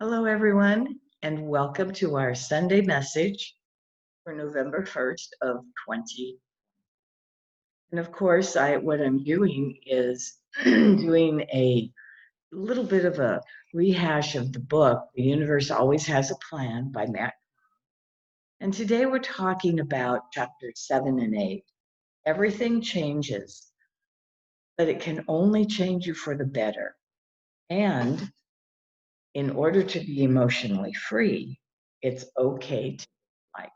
Hello, everyone, and welcome to our Sunday message for November 1st of 20. And of course, what I'm doing is doing a little bit of a rehash of the book, The Universe Always Has a Plan by Matt. And today we're talking about chapters 7 and 8. Everything changes, but it can only change you for the better. And in order to be emotionally free, it's okay to like.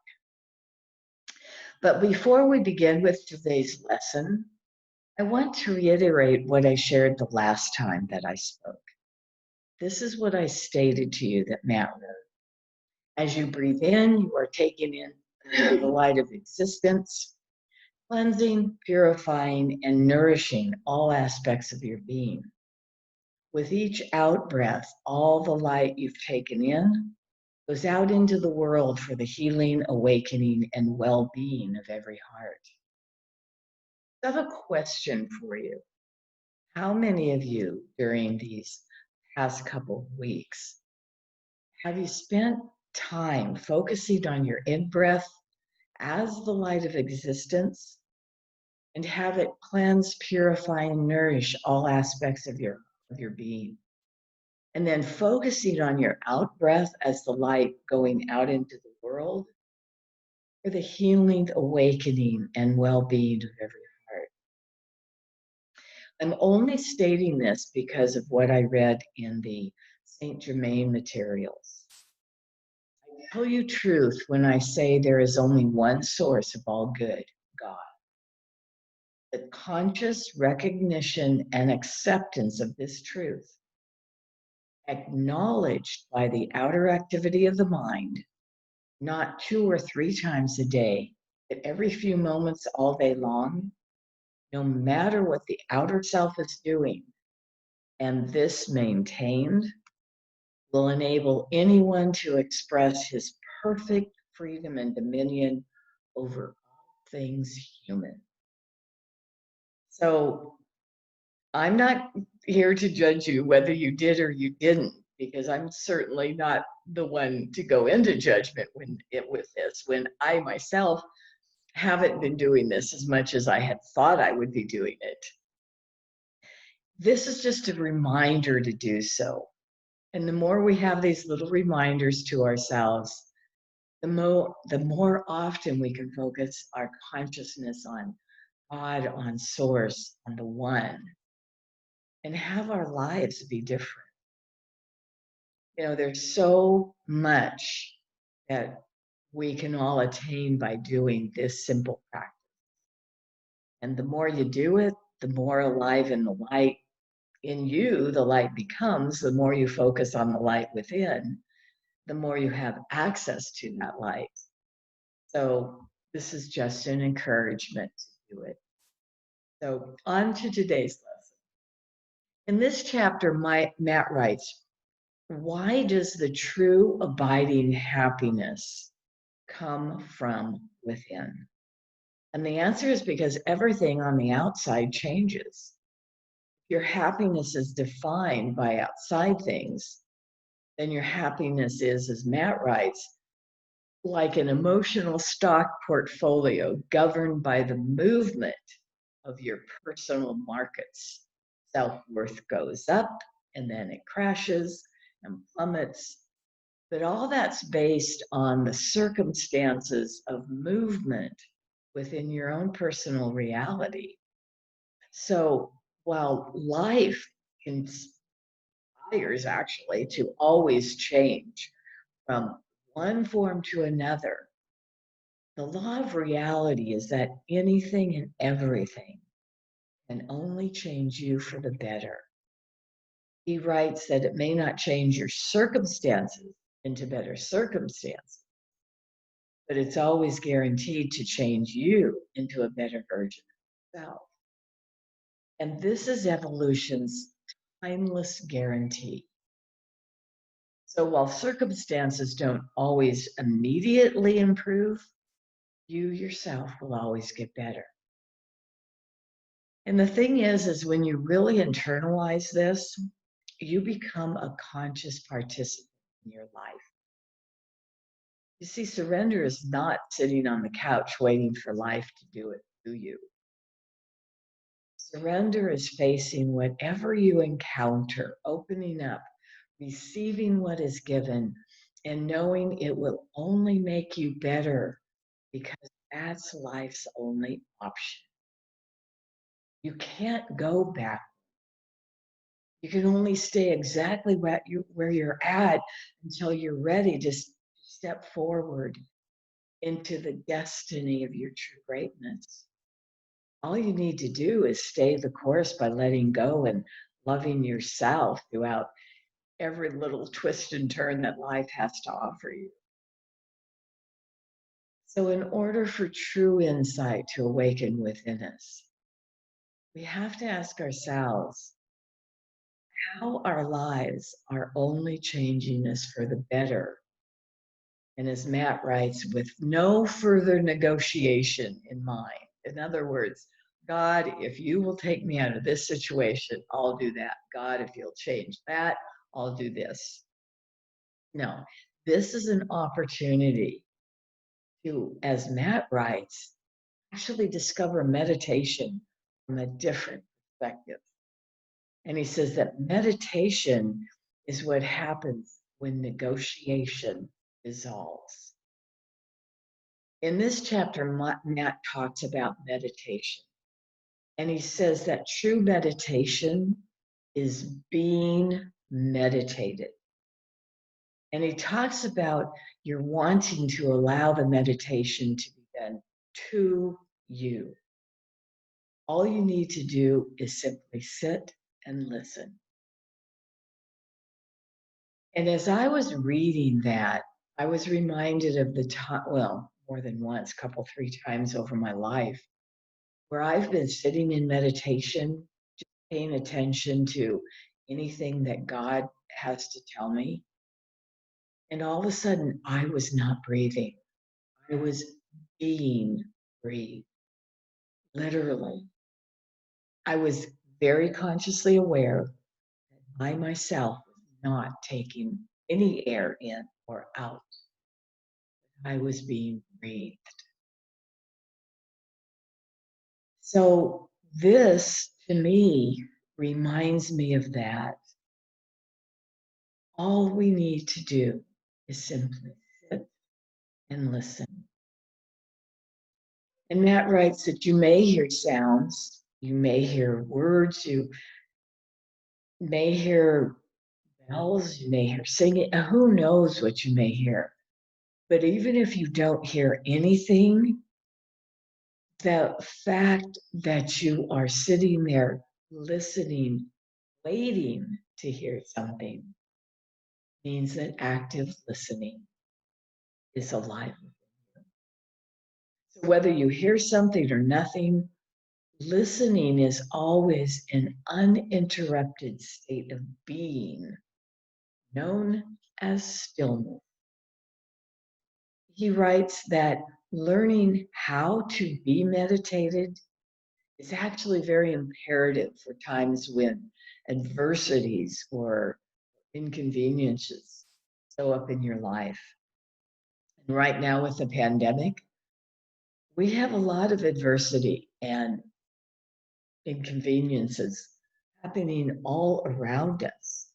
But before we begin with today's lesson, I want to reiterate what I shared the last time that I spoke. This is what I stated to you that Matt wrote. As you breathe in, you are taking in the light of existence, cleansing, purifying, and nourishing all aspects of your being. With each out breath, all the light you've taken in goes out into the world for the healing, awakening, and well-being of every heart. I have a question for you. How many of you during these past couple of weeks have you spent time focusing on your in-breath as the light of existence and have it cleanse, purify, and nourish all aspects of your being? And then focusing on your out-breath as the light going out into the world for the healing, awakening, and well-being of every heart. I'm only stating this because of what I read in the Saint Germain materials. I tell you truth when I say there is only one source of all good, God. The conscious recognition and acceptance of this truth, acknowledged by the outer activity of the mind, not 2 or 3 times a day, but every few moments all day long, no matter what the outer self is doing, and this maintained will enable anyone to express his perfect freedom and dominion over all things human. So I'm not here to judge you whether you did or you didn't, because I'm certainly not the one to go into judgment with this, when I myself haven't been doing this as much as I had thought I would be doing it. This is just a reminder to do so. And the more we have these little reminders to ourselves, the more often we can focus our consciousness on God, on Source, on the One, and have our lives be different. You know, there's so much that we can all attain by doing this simple practice. And the more you do it, the more alive in the light in you the light becomes, the more you focus on the light within, the more you have access to that light. So this is just an encouragement to do it. So on to today's lesson. In this chapter, Matt writes, why does the true abiding happiness come from within? And the answer is because everything on the outside changes. Your happiness is defined by outside things, then your happiness is, as Matt writes, like an emotional stock portfolio governed by the movement of your personal markets. Self-worth goes up and then it crashes and plummets. But all that's based on the circumstances of movement within your own personal reality. So while life inspires actually to always change from one form to another, the law of reality is that anything and everything can only change you for the better. He writes that it may not change your circumstances into better circumstances, but it's always guaranteed to change you into a better version of yourself. And this is evolution's timeless guarantee. So while circumstances don't always immediately improve, you yourself will always get better. And the thing is when you really internalize this, you become a conscious participant in your life. You see, surrender is not sitting on the couch waiting for life to do it to you. Surrender is facing whatever you encounter, opening up, receiving what is given, and knowing it will only make you better because that's life's only option. You can't go back. You can only stay exactly where you're at until you're ready to step forward into the destiny of your true greatness. All you need to do is stay the course by letting go and loving yourself throughout every little twist and turn that life has to offer you. So, in order for true insight to awaken within us, we have to ask ourselves how our lives are only changing us for the better. And as Matt writes, with no further negotiation in mind. In other words, God, if you will take me out of this situation, I'll do that. God, if you'll change that, I'll do this. No, this is an opportunity to, as Matt writes, actually discover meditation from a different perspective. And he says that meditation is what happens when negotiation dissolves. In this chapter, Matt talks about meditation. And he says that true meditation is being meditated. And he talks about you're wanting to allow the meditation to be done to you. All you need to do is simply sit and listen. And as I was reading that, I was reminded of the time, well, more than once, couple, 3 times over my life, where I've been sitting in meditation, just paying attention to anything that God has to tell me. And all of a sudden, I was not breathing. I was being breathed, literally. I was very consciously aware that I myself was not taking any air in or out. I was being breathed. So this, to me, reminds me of that. All we need to do is simply sit and listen. And Matt writes that you may hear sounds, you may hear words, you may hear bells, you may hear singing, who knows what you may hear. But even if you don't hear anything, the fact that you are sitting there listening, waiting to hear something, means that active listening is alive. So whether you hear something or nothing, listening is always an uninterrupted state of being, known as stillness. He writes that learning how to be meditated is actually very imperative for times when adversities or inconveniences show up in your life. And right now with the pandemic, we have a lot of adversity and inconveniences happening all around us.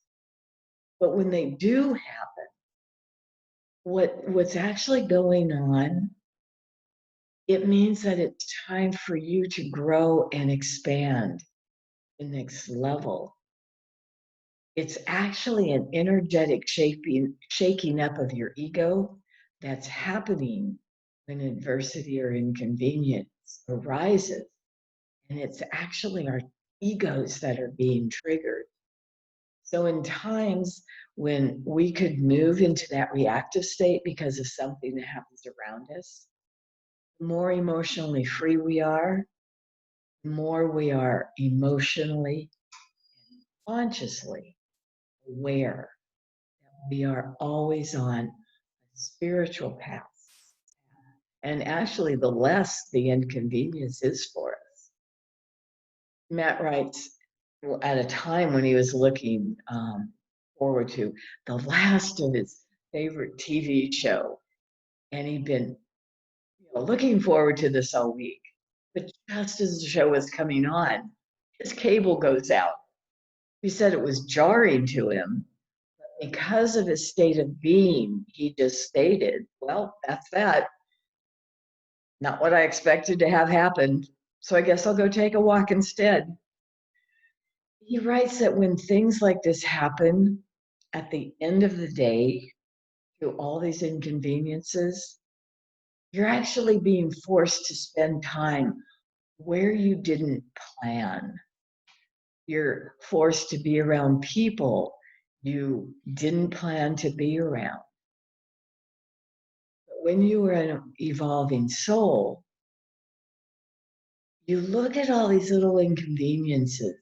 But when they do happen, what's actually going on, it means that it's time for you to grow and expand the next level. It's actually an energetic shaking up of your ego that's happening when adversity or inconvenience arises. And it's actually our egos that are being triggered. So in times when we could move into that reactive state because of something that happens around us, the more emotionally free we are, the more we are emotionally and consciously aware that we are always on a spiritual path. And actually, the less the inconvenience is for us. Matt writes, at a time when he was looking forward to the last of his favorite TV show. And he'd been looking forward to this all week. But just as the show was coming on, his cable goes out. He said it was jarring to him because of his state of being. He just stated, well, that's that. Not what I expected to have happen. So I guess I'll go take a walk instead. He writes that when things like this happen at the end of the day, through all these inconveniences, you're actually being forced to spend time where you didn't plan. You're forced to be around people you didn't plan to be around. But when you are an evolving soul, you look at all these little inconveniences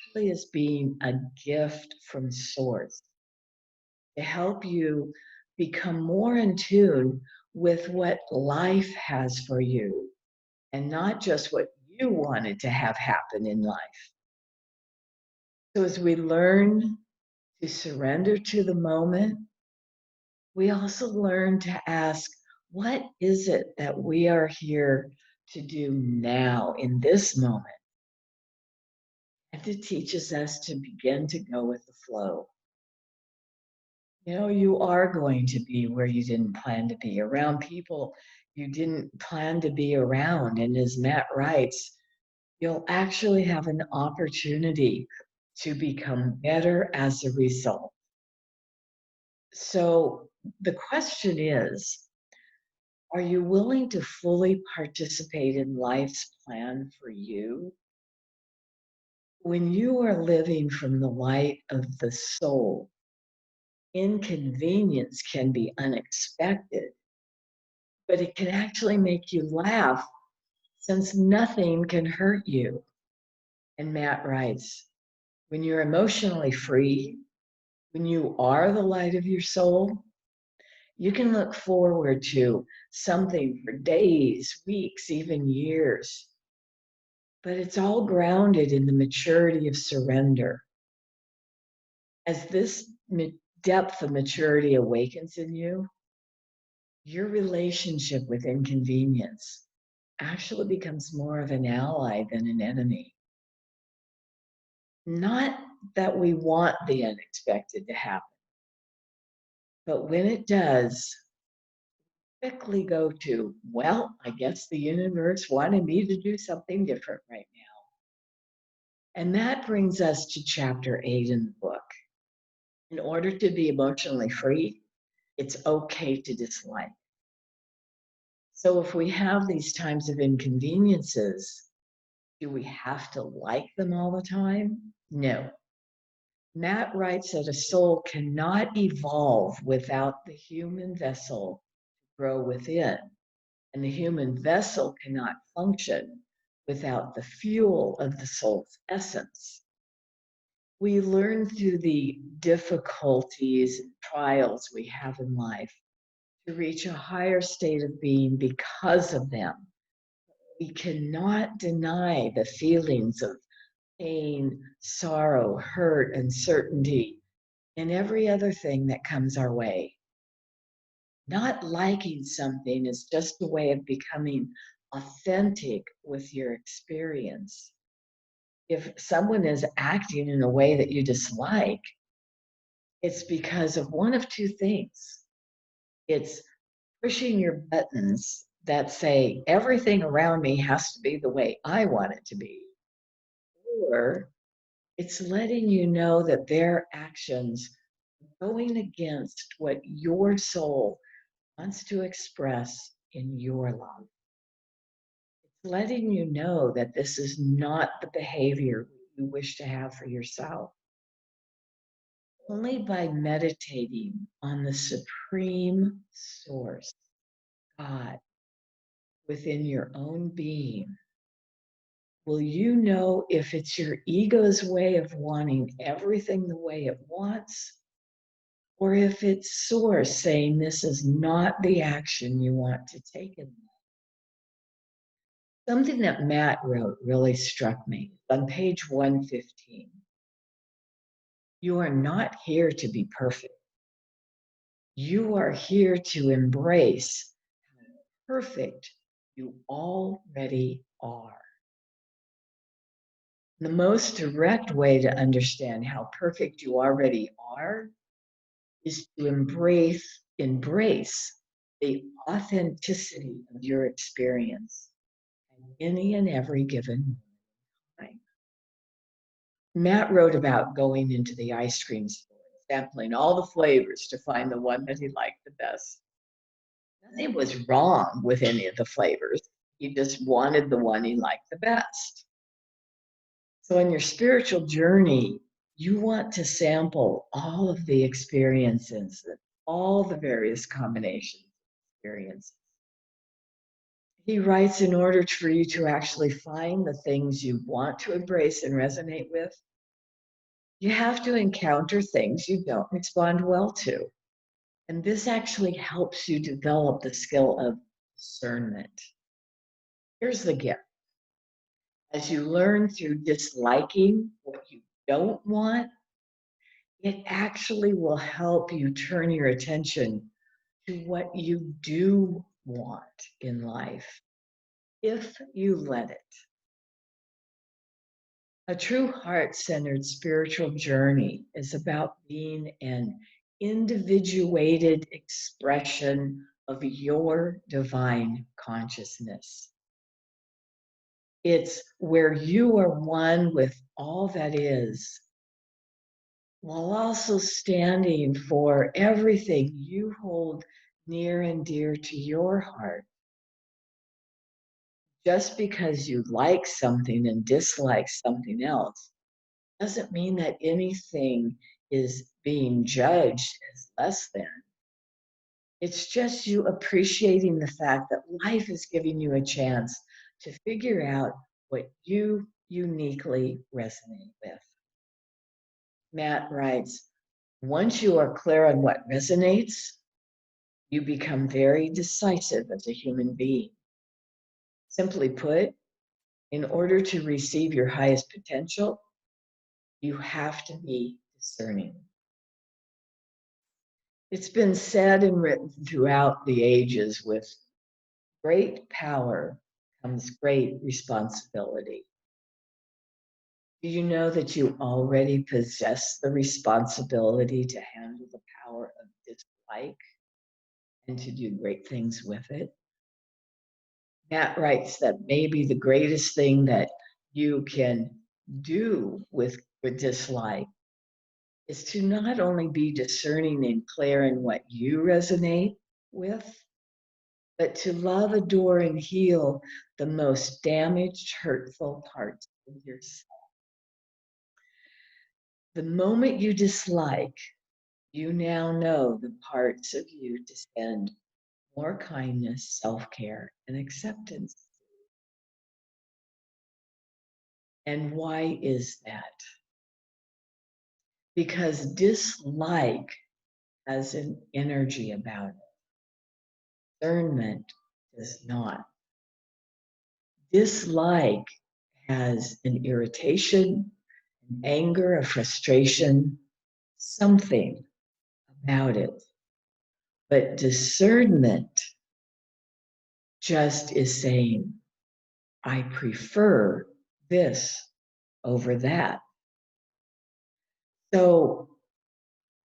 actually as being a gift from Source to help you become more in tune with what life has for you and not just what you wanted to have happen in life. So as we learn to surrender to the moment, we also learn to ask, what is it that we are here to do now in this moment? And it teaches us to begin to go with the flow. You are going to be where you didn't plan to be, around people you didn't plan to be around. And as Matt writes, you'll actually have an opportunity to become better as a result. So the question is, are you willing to fully participate in life's plan for you? When you are living from the light of the soul, inconvenience can be unexpected, but it can actually make you laugh since nothing can hurt you. And Matt writes, when you're emotionally free, when you are the light of your soul, you can look forward to something for days, weeks, even years. But it's all grounded in the maturity of surrender. As this depth of maturity awakens in you, your relationship with inconvenience actually becomes more of an ally than an enemy. Not that we want the unexpected to happen, but when it does, quickly go to, well, I guess the universe wanted me to do something different right now. And that brings us to chapter 8 in the book. In order to be emotionally free, it's okay to dislike. So if we have these times of inconveniences, do we have to like them all the time? No. Matt writes that a soul cannot evolve without the human vessel to grow within, and the human vessel cannot function without the fuel of the soul's essence. We learn through the difficulties and trials we have in life to reach a higher state of being because of them. We cannot deny the feelings of pain, sorrow, hurt, uncertainty, and every other thing that comes our way. Not liking something is just a way of becoming authentic with your experience. If someone is acting in a way that you dislike, it's because of one of two things. It's pushing your buttons that say everything around me has to be the way I want it to be, or it's letting you know that their actions are going against what your soul wants to express in your love. It's letting you know that this is not the behavior you wish to have for yourself. Only by meditating on the supreme source, God, within your own being, will you know if it's your ego's way of wanting everything the way it wants, or if it's Source saying this is not the action you want to take in life. Something that Matt wrote really struck me on page 115. You are not here to be perfect. You are here to embrace how perfect you already are. The most direct way to understand how perfect you already are is to embrace the authenticity of your experience at any and every given time. Matt wrote about going into the ice cream store, sampling all the flavors to find the one that he liked the best. Nothing was wrong with any of the flavors. He just wanted the one he liked the best. So in your spiritual journey, you want to sample all of the experiences, all the various combinations of experiences. He writes, in order for you to actually find the things you want to embrace and resonate with, you have to encounter things you don't respond well to. And this actually helps you develop the skill of discernment. Here's the gift. As you learn through disliking what you don't want, it actually will help you turn your attention to what you do want in life, if you let it. A true heart-centered spiritual journey is about being an individuated expression of your divine consciousness. It's where you are one with all that is, while also standing for everything you hold near and dear to your heart. Just because you like something and dislike something else doesn't mean that anything is being judged as less than. It's just you appreciating the fact that life is giving you a chance to figure out what you uniquely resonate with. Matt writes, once you are clear on what resonates, you become very decisive as a human being. Simply put, in order to receive your highest potential, you have to be discerning. It's been said and written throughout the ages, with great power comes great responsibility. Do you know that you already possess the responsibility to handle the power of dislike and to do great things with it? Matt writes that maybe the greatest thing that you can do with dislike is to not only be discerning and clear in what you resonate with, but to love, adore, and heal the most damaged, hurtful parts of yourself. The moment you dislike, you now know the parts of you to spend more kindness, self-care, and acceptance. And why is that? Because dislike has an energy about it. Discernment does not. Dislike has an irritation, an anger, a frustration, something about it. But discernment just is saying, I prefer this over that. So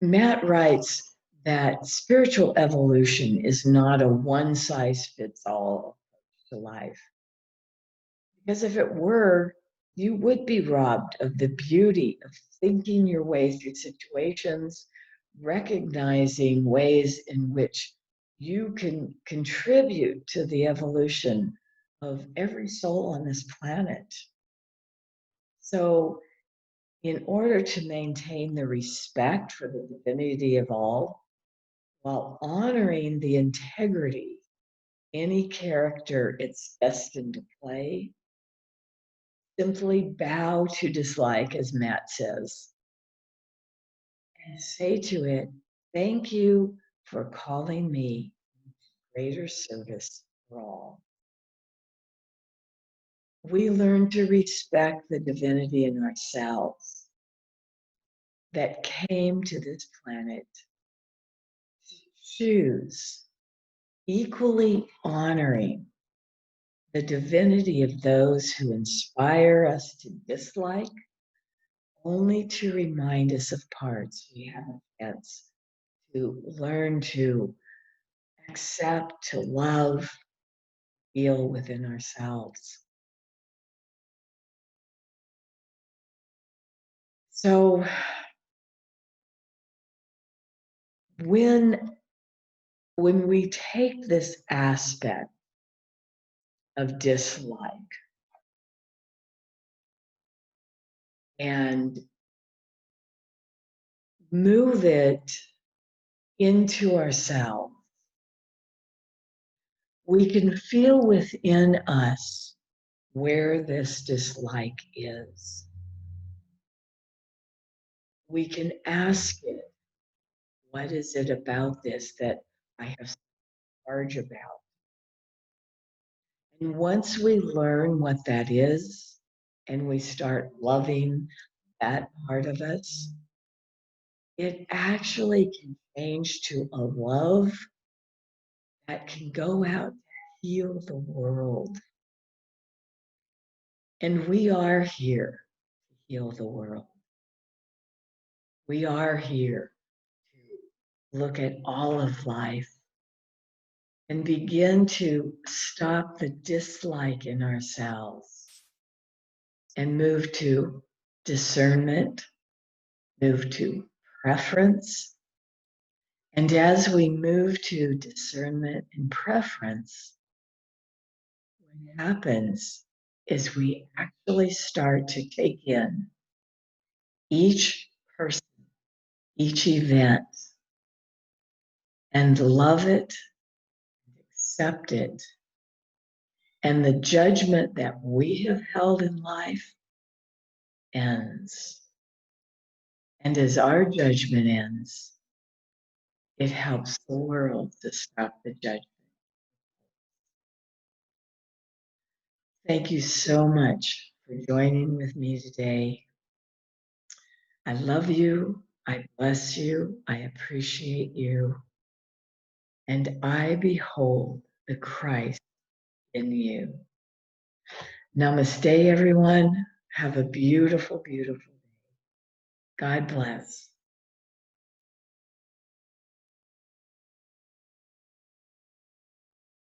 Matt writes that spiritual evolution is not a one-size-fits-all approach to life. Because if it were, you would be robbed of the beauty of thinking your way through situations, recognizing ways in which you can contribute to the evolution of every soul on this planet. So, in order to maintain the respect for the divinity of all, while honoring the integrity any character it's destined to play, simply bow to dislike, as Matt says, and say to it, thank you for calling me to greater service for all. We learn to respect the divinity in ourselves that came to this planet to choose, equally honoring the divinity of those who inspire us to dislike, only to remind us of parts we have a chance to learn to accept, to love, feel within ourselves. So when we take this aspect of dislike and move it into ourselves, we can feel within us where this dislike is. We can ask it, what is it about this that I have charge about? And once we learn what that is, and we start loving that part of us, it actually can change to a love that can go out to heal the world. And we are here to heal the world. We are here to look at all of life and begin to stop the dislike in ourselves and move to discernment, move to preference. And as we move to discernment and preference, what happens is we actually start to take in each person, each event, and love it, accept it. And the judgment that we have held in life ends. And as our judgment ends, it helps the world to stop the judgment. Thank you so much for joining with me today. I love you. I bless you. I appreciate you. And I behold the Christ in you. Namaste, everyone. Have a beautiful, beautiful day. God bless.